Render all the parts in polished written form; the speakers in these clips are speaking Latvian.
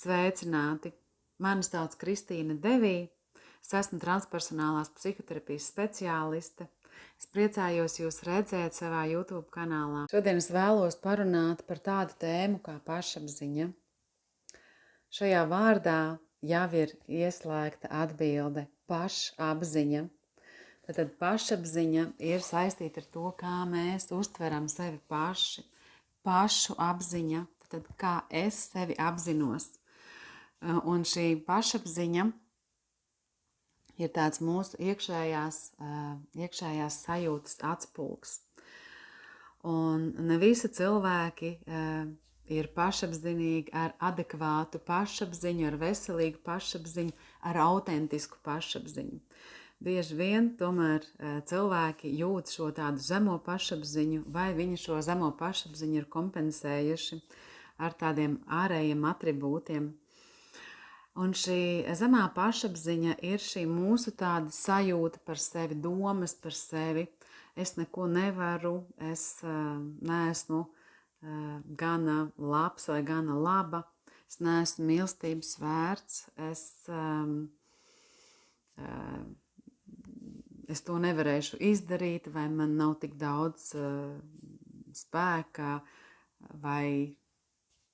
Sveicināti! Mani sauc Kristīna Devī. Es esmu transpersonālās psihoterapijas speciāliste. Es priecājos jūs redzēt savā YouTube kanālā. Šodien es vēlos parunāt par tādu tēmu kā pašapziņa. Šajā vārdā jau ir ieslēgta atbilde pašapziņa. Tad pašapziņa ir saistīta ar to, kā mēs uztveram sevi paši. Pašu apziņa, tad kā es sevi apzinos. Un šī pašapziņa ir tāds mūsu iekšējās sajūtas atspulgs. Un ne visi cilvēki ir pašapzinīgi ar adekvātu pašapziņu, ar veselīgu pašapziņu, ar autentisku pašapziņu. Bieži vien tomēr cilvēki jūt šo tādu zemo pašapziņu, vai viņi šo zemo pašapziņu ir kompensējuši ar tādiem ārējiem atribūtiem. Un šī zemā pašapziņa ir šī mūsu tāda sajūta par sevi, domas par sevi. Es neko nevaru, es neesmu gana labs vai gana laba, es neesmu mīlestības vērts, es to nevarēšu izdarīt, vai man nav tik daudz spēka, vai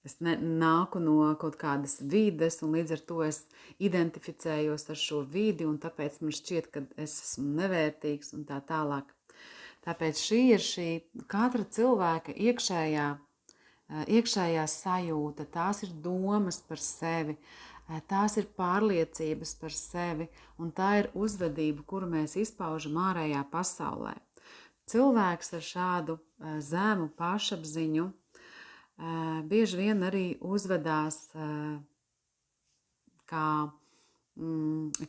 es nāku no kaut kādas vides, un līdz ar to es identificējos ar šo vidi, un tāpēc man šķiet, ka es esmu nevērtīgs un tā tālāk. Tāpēc šī ir katra cilvēka iekšējā sajūta, tās ir domas par sevi, tās ir pārliecības par sevi, un tā ir uzvedība, kuru mēs izpaužam ārējā pasaulē. Cilvēks ar šādu zemu pašapziņu bieži vien arī uzvedās kā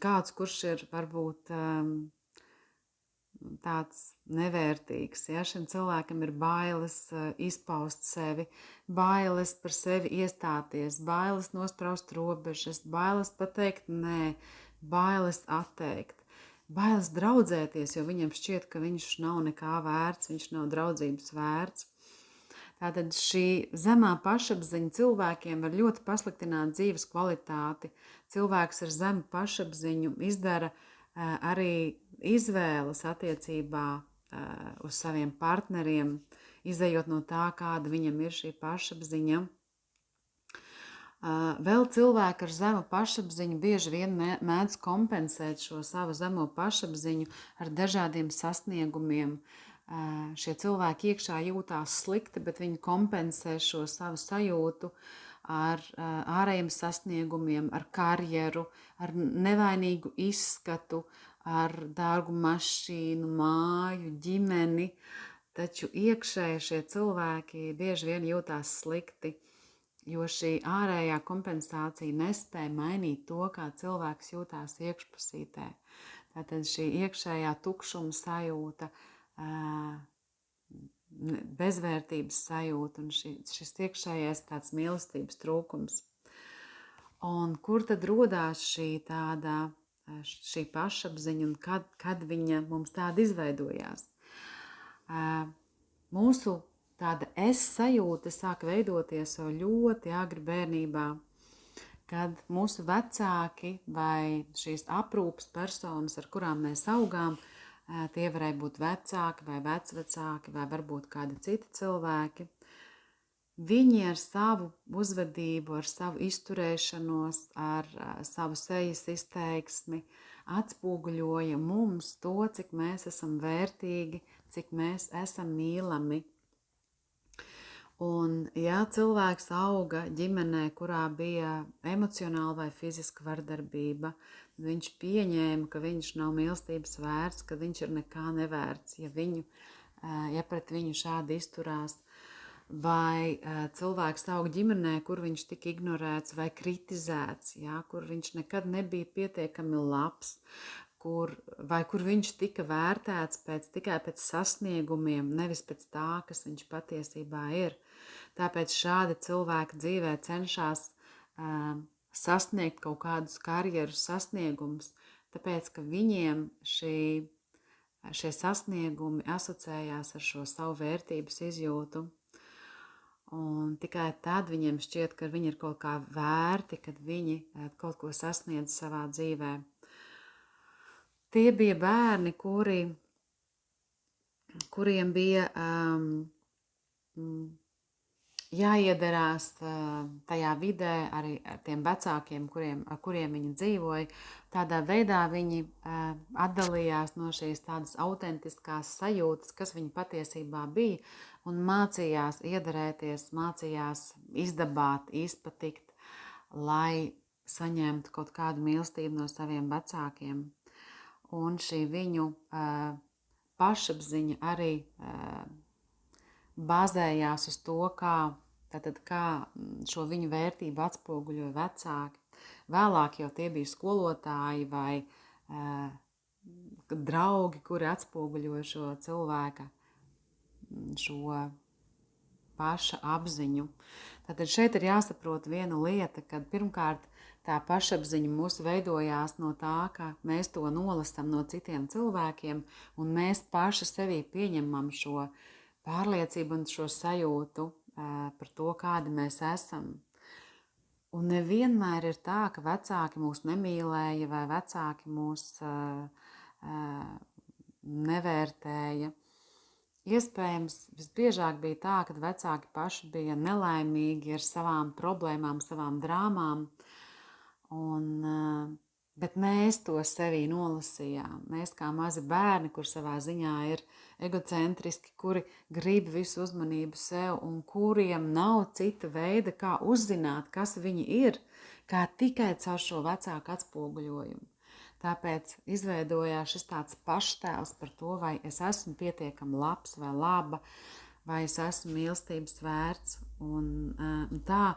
kāds, kurš ir varbūt tāds nevērtīgs. Ja? Šim cilvēkam ir bailes izpaust sevi, bailes par sevi iestāties, bailes nospraust robežas, bailes pateikt nē, bailes atteikt, bailes draudzēties, jo viņam šķiet, ka viņš nav nekā vērts, viņš nav draudzības vērts. Tātad šī zemā pašapziņa cilvēkiem var ļoti pasliktināt dzīves kvalitāti. Cilvēks ar zemu pašapziņu izdara arī izvēles attiecībā uz saviem partneriem, izējot no tā, kāda viņam ir šī pašapziņa. Vēl cilvēki ar zemu pašapziņu bieži vien mēdz kompensēt šo savu zemo pašapziņu ar dažādiem sasniegumiem. Šie cilvēki iekšā jūtās slikti, bet viņi kompensē šo savu sajūtu ar ārējiem sasniegumiem, ar karjeru, ar nevainīgu izskatu, ar dārgu mašīnu, māju, ģimeni. Taču iekšēji šie cilvēki bieži vien jūtās slikti, jo šī ārējā kompensācija nespēja mainīt to, kā cilvēks jūtās iekšpusītē. Tātad šī iekšējā tukšuma sajūta, bezvērtības sajūta un šis iekšējais tāds mīlestības trūkums. Un kur tad rodās šī pašapziņa un kad viņa mums tāda izveidojās? Mūsu tāda es sajūta sāk veidoties jau ļoti agri bērnībā, kad mūsu vecāki vai šīs aprūpes personas, ar kurām mēs augām, tie varēja būt vecāki vai vecvecāki vai varbūt kādi citi cilvēki. Viņi ar savu uzvedību, ar savu izturēšanos, ar savu sejas izteiksmi atspoguļoja mums to, cik mēs esam vērtīgi, cik mēs esam mīlami. Un ja cilvēks auga ģimenē, kurā bija emocionāla vai fiziska vardarbība, viņš pieņēma, ka viņš nav mīlestības vērts, ka viņš ir nekā nevērts, ja pret viņu šādi izturās. Vai cilvēks aug ģimenē, kur viņš tika ignorēts vai kritizēts, ja, kur viņš nekad nebija pietiekami labs, kur viņš tika vērtēts tikai pēc sasniegumiem, nevis pēc tā, kas viņš patiesībā ir. Tāpēc šādi cilvēki dzīvē cenšas sasniegt kaut kādus karjeras sasniegumus, tāpēc, ka viņiem šie sasniegumi asociējās ar šo savu vērtības izjūtu. Un tikai tad viņiem šķiet, ka viņi ir kaut kā vērti, kad viņi kaut ko sasniedz savā dzīvē. Tie bija bērni, kuriem bija jāiederās tajā vidē arī ar tiem vecākiem, ar kuriem viņi dzīvoja. Tādā veidā viņi atdalījās no šīs tādas autentiskās sajūtas, kas viņi patiesībā bija, un mācījās iederēties, mācījās izdabāt, izpatikt, lai saņemtu kaut kādu mīlestību no saviem vecākiem. Un šī viņu pašapziņa arī bāzējās uz to, kā šo viņu vērtību atspoguļoja vecāki. Vēlāk jau tie bija skolotāji vai draugi, kuri atspoguļoja šo cilvēka, šo paša apziņu. Tātad šeit ir jāsaprot viena lieta, kad pirmkārt tā pašapziņa mūs veidojās no tā, ka mēs to nolasam no citiem cilvēkiem, un mēs paši sevī pieņemam šo pārliecību un šo sajūtu par to, kādi mēs esam. Un nevienmēr ir tā, ka vecāki mūs nemīlēja vai vecāki mūs nevērtēja. Iespējams, visbiežāk bija tā, ka vecāki paši bija nelaimīgi ar savām problēmām, savām drāmām, bet mēs to sevī nolasījām. Mēs kā mazi bērni, kur savā ziņā ir egocentriski, kuri grib visu uzmanību sev un kuriem nav cita veida, kā uzzināt, kas viņi ir, kā tikai caur šo vecāku atspoguļojumu. Tāpēc izveidojās šis tāds paštēls par to, vai es esmu pietiekami labs vai laba, vai es esmu mīlestības vērts. Un tā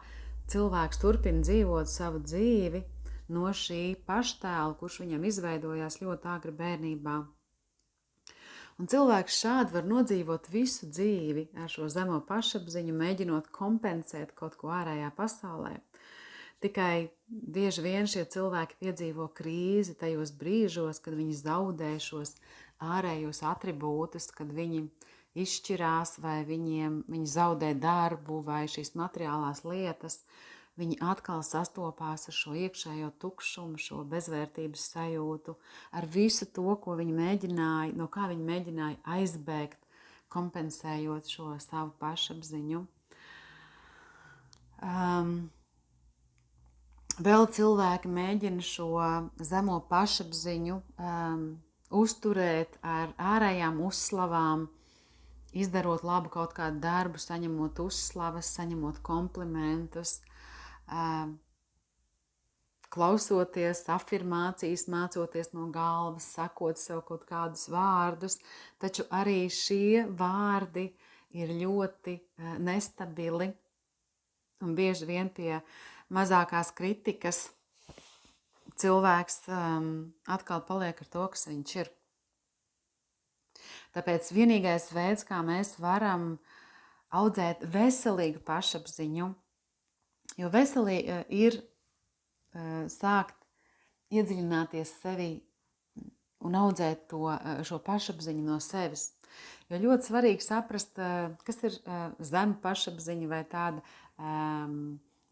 cilvēks turpina dzīvot savu dzīvi no šī paštēla, kurš viņam izveidojās ļoti agri bērnībā. Un cilvēks šādi var nodzīvot visu dzīvi ar šo zemo pašapziņu, mēģinot kompensēt kaut ko ārējā pasaulē. Tikai bieži vien šie cilvēki piedzīvo krīzi tajos brīžos, kad viņi zaudē šos ārējos atribūtus, kad viņi izšķirās vai viņi zaudē darbu vai šīs materiālās lietas. Viņi atkal sastopās ar šo iekšējo tukšumu, šo bezvērtības sajūtu, ar visu to, ko viņi mēģināja, no kā viņi mēģināja aizbēgt, kompensējot šo savu pašapziņu. Vēl cilvēki mēģina šo zemo pašapziņu uzturēt ar ārējām uzslavām, izdarot labu kaut kādu darbu, saņemot uzslavas, saņemot komplimentus, klausoties afirmācijas, mācoties no galvas, sakot sev kaut kādus vārdus, taču arī šie vārdi ir ļoti nestabili un bieži vien pie mazākās kritikas cilvēks atkal paliek ar to, kas viņš ir. Tāpēc vienīgais veids, kā mēs varam audzēt veselīgu pašapziņu, jo veselīgi ir sākt iedziļināties sevī un audzēt šo pašapziņu no sevis. Jo ļoti svarīgi saprast, kas ir zema pašapziņa vai tāda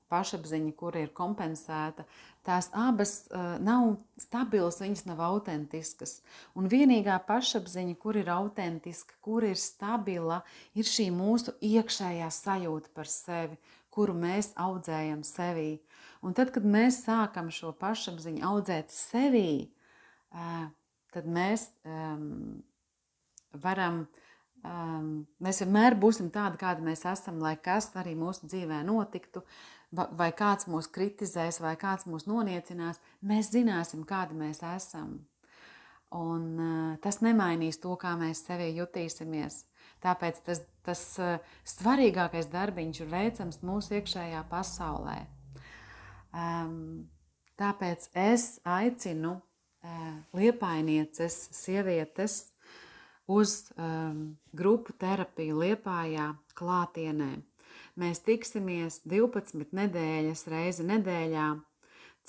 pašapziņa, kura ir kompensēta. Tās abas nav stabilas, viņas nav autentiskas. Un vienīgā pašapziņa, kur ir autentiska, kur ir stabila, ir šī mūsu iekšējā sajūta par sevi, kuru mēs audzējam sevī. Un tad, kad mēs sākam šo pašapziņu audzēt sevī, tad mēs mēs vienmēr būsim tādi, kādi mēs esam, lai kas arī mūsu dzīvē notiktu, vai kāds mūs kritizēs, vai kāds mūs noniecinās, mēs zināsim, kādi mēs esam. Un tas nemainīs to, kā mēs sevī jutīsimies. Tāpēc tas svarīgākais darbiņš ir veicams mūsu iekšējā pasaulē. Tāpēc es aicinu liepainieces, sievietes uz grupu terapiju Liepājā klātienē. Mēs tiksimies 12 nedēļas reizi nedēļā,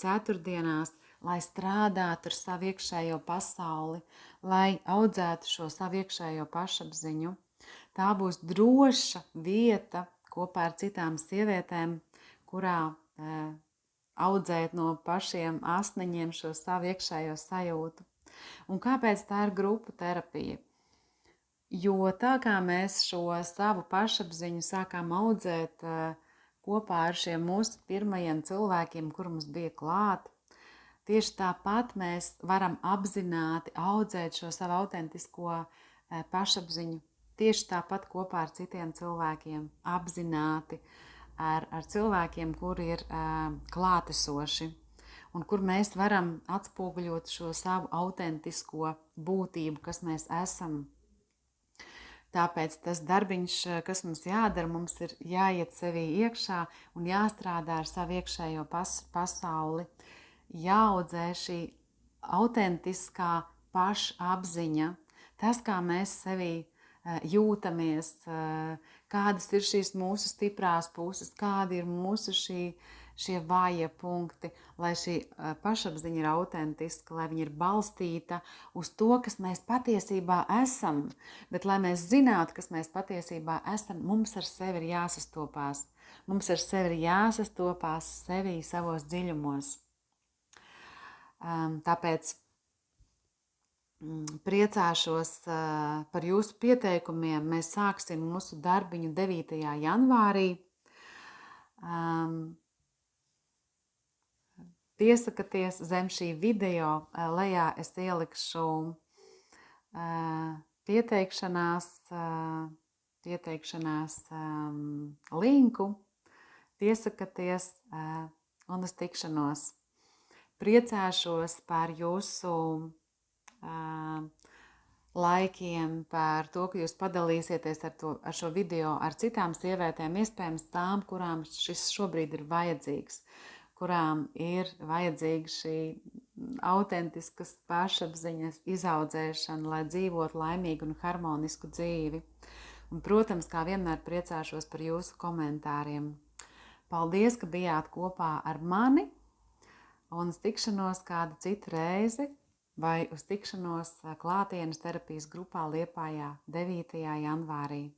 ceturtdienās, lai strādātu ar savu iekšējo pasauli, lai audzētu šo savu iekšējo pašapziņu. Tā būs droša vieta, kopā ar citām sievietēm, kurā audzēt no pašiem asniņiem šo savu iekšējo sajūtu. Un kāpēc tā ir grupu terapija? Jo tā kā mēs šo savu pašapziņu sākām audzēt kopā ar šiem mūsu pirmajiem cilvēkiem, kur mums bija klāt, tieši tāpat mēs varam apzināti audzēt šo savu autentisko pašapziņu. Tieši tāpat kopā ar citiem cilvēkiem, apzināti ar cilvēkiem, kuri ir klātesoši un kur mēs varam atspoguļot šo savu autentisko būtību, kas mēs esam. Tāpēc tas darbiņš, kas mums jādara, mums ir jāiet sevī iekšā un jāstrādā ar savu iekšējo pasauli. Jāaudzē šī autentiskā pašapziņa, tas, kā mēs sevī jūtamies, kādas ir šīs mūsu stiprās puses, kādi ir mūsu šie vājie punkti, lai šī pašapziņa ir autentiska, lai viņa ir balstīta uz to, kas mēs patiesībā esam. Bet, lai mēs zinātu, kas mēs patiesībā esam, mums ar sevi ir jāsastopās. Mums ar sevi ir jāsastopās sevī savos dziļumos. Tāpēc priecāšos par jūsu pieteikumiem. Mēs sāksim mūsu darbiņu 9. janvārī. Piesakieties zem šī video, lejā es ielikšu pieteikšanās linku. Piesakieties un uz tikšanos. Priecāšos par jūsu laikiem, par to, ka jūs padalīsieties ar šo video ar citām sievietēm, iespējams tām, kurām šis šobrīd ir vajadzīgs, kurām ir vajadzīga šī autentiskas pašapziņas izaudzēšana, lai dzīvotu laimīgu un harmonisku dzīvi. Un, protams, kā vienmēr priecāšos par jūsu komentāriem. Paldies, ka bijāt kopā ar mani, un uz tikšanos kādu citu reizi, vai uz tikšanos klātienes terapijas grupā Liepājā 9. janvārī.